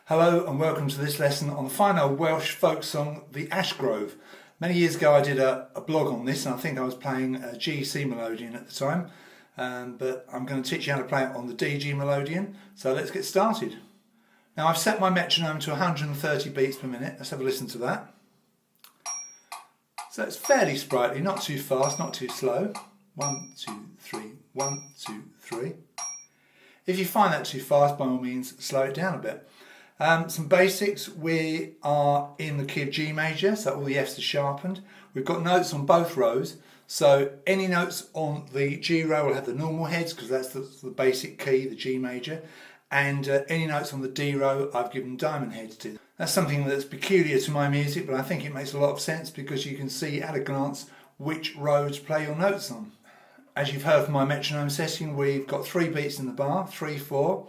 Hello and welcome to this lesson on the fine old Welsh folk song, The Ash Grove. Many years ago I did a blog on this, and I think I was playing a GC Melodeon at the time, but I'm going to teach you how to play it on the DG Melodeon, so let's get started. Now I've set my metronome to 130 beats per minute. Let's have a listen to that. So it's fairly sprightly, not too fast, not too slow. 1, 2, 3, 1, 2, 3. If you find that too fast, by all means slow it down a bit. Some basics: we are in the key of G major, so all the F's are sharpened. We've got notes on both rows, so any notes on the G row will have the normal heads because that's the basic key, the G major, and any notes on the D row I've given diamond heads to. That's something that's peculiar to my music, but I think it makes a lot of sense because you can see at a glance which row to play your notes on. As you've heard from my metronome setting, we've got 3 beats in the bar, 3, 4,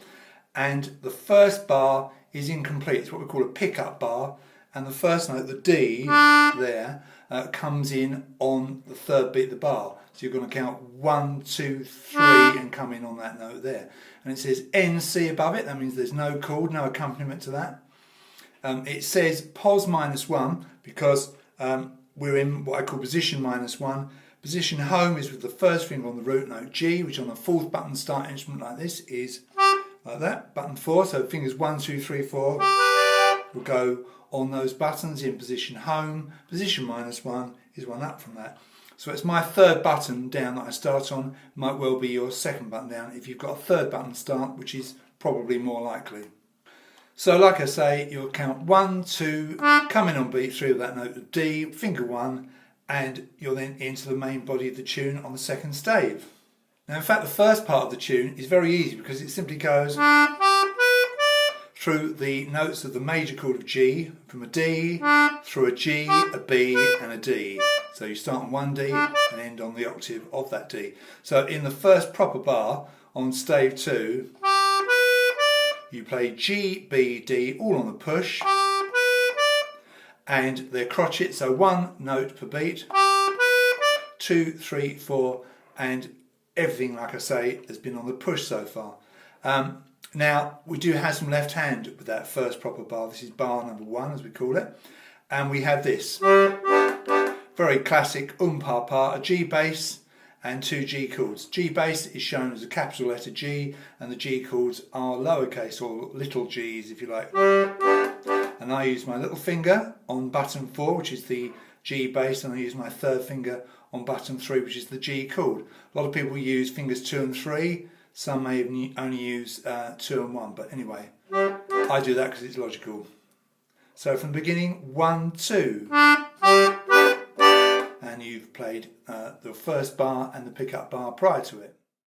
and the first bar is incomplete. It's what we call a pick-up bar, and the first note, the D, there, comes in on the 3rd beat of the bar. So you're going to count 1, 2, 3 and come in on that note there. And it says NC above it, that means there's no chord, no accompaniment to that. It says pos -1 because we're in what I call position -1. Position home is with the first finger on the root note G, which on a 4th button start instrument like this is like that, button 4, so fingers 1, 2, 3, 4 will go on those buttons in position home. Position -1 is one up from that. So it's my 3rd button down that I start on, might well be your 2nd button down if you've got a 3rd button start, which is probably more likely. So like I say, you'll count 1, 2, come in on beat 3 of that note D, finger 1, and you're then into the main body of the tune on the 2nd stave. Now in fact the first part of the tune is very easy because it simply goes through the notes of the major chord of G, from a D, through a G, a B and a D. So you start on 1 D and end on the octave of that D. So in the first proper bar on stave 2, you play G, B, D all on the push, and they're crotchet, so 1 note per beat, 2, 3, 4, and everything, like I say, has been on the push so far. Now, we do have some left hand with that first proper bar. This is bar number 1, as we call it. And we have this very classic pa pa, a G bass and 2 G chords. G bass is shown as a capital letter G, and the G chords are lowercase or little g's, if you like. And I use my little finger on button 4, which is the G bass, and I use my 3rd finger on button 3, which is the G chord. A lot of people use fingers 2 and 3, some may only use 2 and 1, but anyway, I do that because it's logical. So from the beginning, 1, 2, and you've played the first bar and the pick-up bar prior to it.